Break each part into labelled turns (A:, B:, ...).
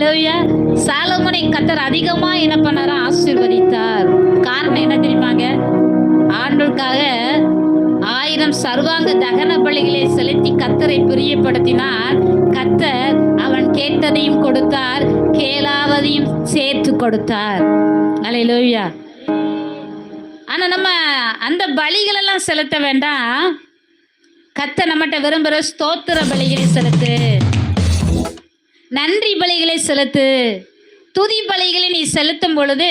A: அல்லேலூயா. சாலமோனை கர்த்தர் அதிகமா என்ன பண்ணாரா? ஆசீர்வதித்தார். காரணம் என்ன தெரியுமாங்க? ஆண்டவருக்காக 1000 சர்வாங்க தகன பலிகளை செலுத்தி கர்த்தரை பிரியப்படுத்தினார். கர்த்தர் அவன் கேட்டதையும் கொடுத்தார், கேளாததையும் சேர்த்து கொடுத்தார். அல்லேலூயா. ஆனா நம்ம அந்த பலிகள் எல்லாம் செலுத்த வேண்டாம். கர்த்தர் நம்மகிட்ட விரும்புகிற ஸ்தோத்திர பலிகளை செலுத்து, நன்றி பலிகளை செலுத்து. துதி பலிகளை நீ செலுத்தும் பொழுது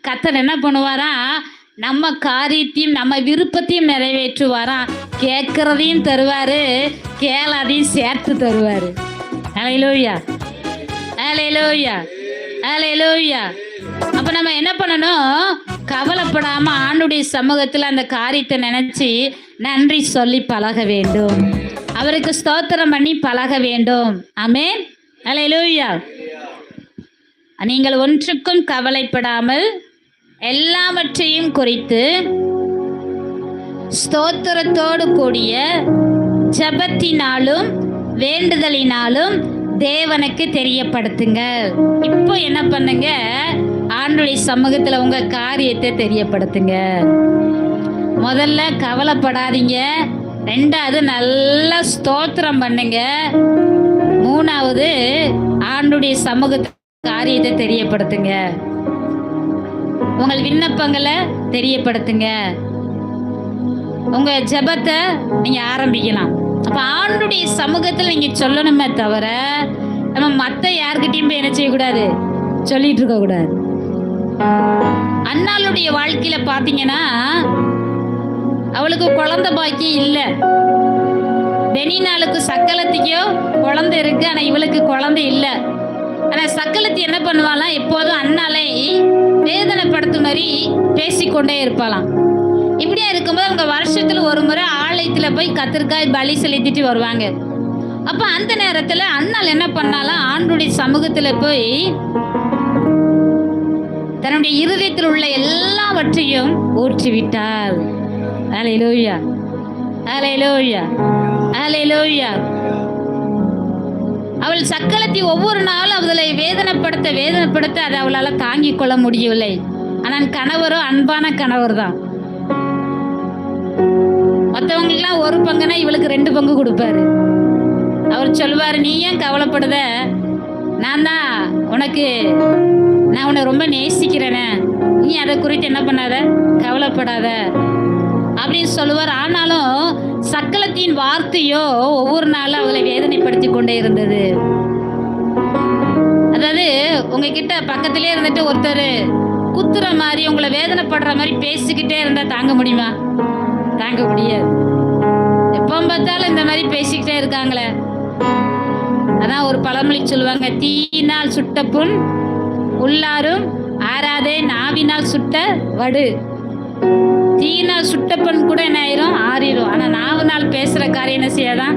A: கர்த்தர் என்ன பண்ணுவாரா? நம்ம காரியத்தையும் நம்ம விருப்பத்தையும் நிறைவேற்றுவாராம். கேட்கறதையும் தருவாரு, கேளாதையும் சேர்த்து தருவாரு. அல்லேலூயா, அல்லேலூயா, அல்லேலூயா. அப்ப நம்ம என்ன பண்ணணும்? கவலைப்படாம ஆண்டுடைய சமூகத்தில் அந்த காரியத்தை நினைச்சு நன்றி சொல்லி பழக வேண்டும். அவருக்கு ஸ்தோத்திரம் பண்ணி பழக வேண்டும். ஆமென். அல்லேலூயா. நீங்கள் ஒன்றுக்கும் கவலைப்படாமல் எல்லாவற்றையும் குறித்து ஸ்தோத்திரத்தோடு கூடிய ஜெபத்தினாலும் வேண்டுதலினாலும் தேவனுக்கு தெரியப்படுத்துங்கள். இப்போ என்ன பண்ணுங்க? ஆண்டவருடைய சமூகத்தில் உங்க காரியத்தை தெரியப்படுத்துங்க. முதல்ல கவலைப்படாதீங்க, ரெண்டாவது நல்ல ஸ்தோத்திரம் பண்ணுங்க, மூணாவது ஆண்டவருடைய சமூகத்தில் காரியத்தை தெரியப்படுத்துங்க. உங்கள் விண்ணப்பங்களை தெரியப்படுத்துங்க. உங்க ஜெபத்தை நீங்க ஆரம்பிக்கலாம். அப்ப ஆண்டவருடைய சமூகத்தில் நீங்க சொல்லணுமே தவிர நம்ம மற்ற யார்கிட்டையும் போய் என்ன செய்யக்கூடாது? சொல்லிட்டு இருக்க கூடாது. அன்னாளுடைய வாழ்க்கையில பாத்தீங்கன்னா அவளுக்கு குழந்தை பாக்கியம் இல்லை. பெனினாளுக்கு சக்கலத்துக்கோ குழந்தை இருக்கு, ஆனா இவளுக்கு குழந்தை இல்லை. ஆனா சக்கலத்தி என்ன பண்ணுவாளாம்? எப்போதும் அண்ணாலை வேதனைப்படுத்தும் மாதிரி பேசிக்கொண்டே இருப்பாளாம். இப்படியா இருக்கும்போது அவங்க வருஷத்துல ஒரு முறை ஆலயத்துல போய் கத்திரிக்காய் பலி செலுத்திட்டு வருவாங்க. அப்ப அந்த நேரத்துல அண்ணால் என்ன பண்ணாலாம்? ஆண்டுடைய சமூகத்துல போய் தன்னுடைய இருதயத்தில் உள்ள எல்லாவற்றையும் ஊற்றிவிட்டாள். அல்லேலூயா, அல்லேலூயா, அல்லேலூயா. அவள் சக்கலத்தை ஒவ்வொரு நாளும் அவளை வேதனைப்படுத்த அதை அவளால் தாங்கிக் கொள்ள முடியவில்லை. ஆனால் கணவரோ அன்பான கணவர் தான். மற்றவங்களுக்குலாம் ஒரு பங்குனா இவளுக்கு 2 பங்கு கொடுப்பாரு. அவர் சொல்லுவார், நீ ஏன் கவலைப்படுத? நான் உன்னை ரொம்ப நேசிக்கிறேனே, நீ அதை குறித்து என்ன பண்ணாத, கவலைப்படாத அப்படின்னு சொல்லுவார். ஆனாலும் சக்கலத்தின் வார்த்தையோ ஒவ்வொரு நாளும் அவளை வேதனைப்படுத்தி கொண்டே இருந்தது. அதாவது உங்ககிட்ட பக்கத்திலே இருந்துட்டு ஒருத்தர் குத்துற மாதிரி உங்களை வேதனைப்படுற மாதிரி பேசிக்கிட்டே இருந்தா தாங்க முடியுமா? தாங்க முடியாது. எப்போ பார்த்தாலும் இந்த மாதிரி பேசிக்கிட்டே இருக்காங்களே. அதான் ஒரு பழமொழி சொல்லுவாங்க, தீயினால் சுட்ட புண் உள்ளாரும் ஆறாதே, நாவினால் சுட்ட வடு. தீயினால் சுட்ட புண் கூட என்ன ஆயிரும்? ஆறிடும். ஆனா நாவினால் பேசுற காரியம் என்ன செய்யாதான்?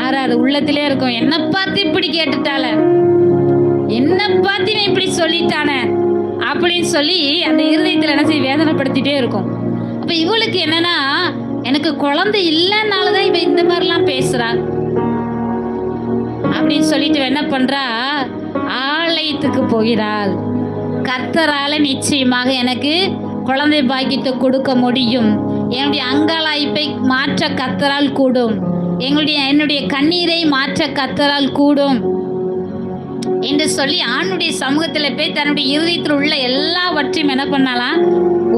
A: ஆறாது, உள்ளத்திலே இருக்கும். என்ன பார்த்து இப்படி கேட்டுட்டால, என்ன பார்த்து நீ இப்படி சொல்லிட்டானே அப்படின்னு சொல்லி அந்த இருதயத்தில் என்ன செய்ய வேதனைப்படுத்திட்டே இருக்கும். அப்ப இவளுக்கு என்னன்னா, எனக்கு குழந்தை இல்லைன்னாலதான் இவ இந்த மாதிரிலாம் பேசுறா அப்படின்னு சொல்லிட்டு என்ன பண்றா? ஆலயத்துக்கு போகிறாள். கர்த்தரால நிச்சயமாக எனக்கு குழந்தை பாக்கியத்தை கொடுக்க முடியும், என்னுடைய அங்காளாய்ப்பை மாற்ற கர்த்தரால் கூடும், என்னுடைய கண்ணீரை மாற்ற கர்த்தரால் கூடும் என்று சொல்லி ஆண்டுடைய சமூகத்தில் போய் தன்னுடைய இருதயத்தில் உள்ள எல்லாவற்றையும் என்ன பண்ணலாம்?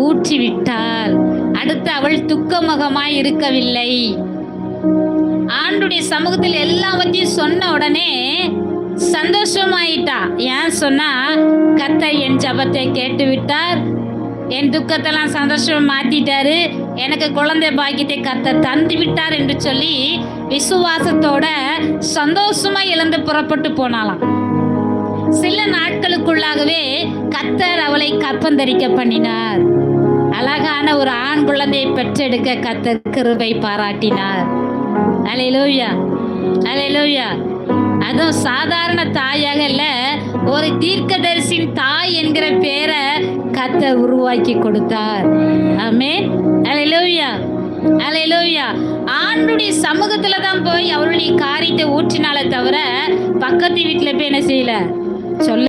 A: ஊற்றி விட்டாள். அடுத்து அவள் துக்கமுகமாய் இருக்கவில்லை. ஆண்டுடைய சமூகத்தில் எல்லாவற்றையும் சொன்ன உடனே சந்தோஷமாயிட்டா. ஏன் சொன்னா, கர்த்தர் என் ஜெபத்தை கேட்டு விட்டார், என் துக்கத்தெல்லாம் சந்தோஷம் மாத்திட்டாரு, எனக்கு குழந்தை பாக்கியத்தை கர்த்தர் தந்து விட்டார் என்று சொல்லி விசுவாசத்தோட சந்தோஷமா எழுந்து புறப்பட்டு போனாலாம். சில நாட்களுக்குள்ளாகவே கர்த்தர் அவளை கற்பந்தரிக்க பண்ணினார். அழகான ஒரு ஆண் குழந்தையை பெற்றெடுக்க கர்த்தர் கிருபை பாராட்டினார். அல்லேலூயா, அல்லேலூயா. அதுவும் சாதாரண தாயாக இல்ல, ஒரு தீர்க்கதரிசியின் தாய் என்கிற பேரை கர்த்தர் உருவாக்கி கொடுத்தார். ஆமென், அல்லேலூயா, அல்லேலூயா. ஆண்டுடைய சமூகத்துல தான் போய் அவருடைய காரியத்தை ஊற்றினாலே தவிர பக்கத்து வீட்டுல போய் என்ன செய்யல சொல்ல